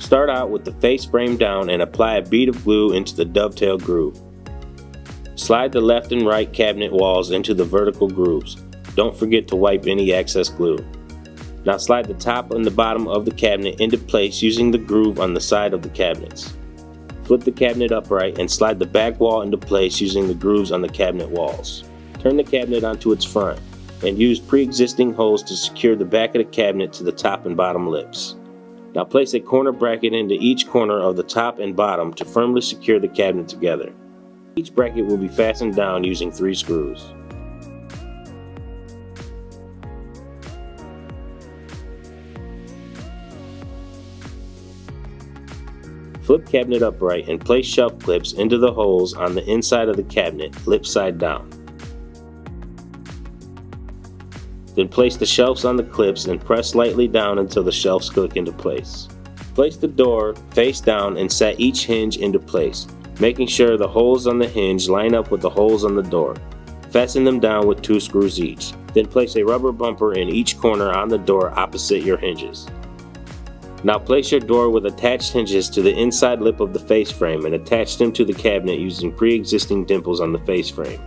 Start out with the face frame down and apply a bead of glue into the dovetail groove. Slide the left and right cabinet walls into the vertical grooves. Don't forget to wipe any excess glue. Now slide the top and the bottom of the cabinet into place using the groove on the side of the cabinets. Flip the cabinet upright and slide the back wall into place using the grooves on the cabinet walls. Turn the cabinet onto its front and use pre-existing holes to secure the back of the cabinet to the top and bottom lips. Now place a corner bracket into each corner of the top and bottom to firmly secure the cabinet together. Each bracket will be fastened down using 3 screws. Flip cabinet upright and place shelf clips into the holes on the inside of the cabinet, lip side down. Then place the shelves on the clips and press lightly down until the shelves click into place. Place the door face down and set each hinge into place, making sure the holes on the hinge line up with the holes on the door. Fasten them down with 2 screws each. Then place a rubber bumper in each corner on the door opposite your hinges. Now place your door with attached hinges to the inside lip of the face frame and attach them to the cabinet using pre-existing dimples on the face frame.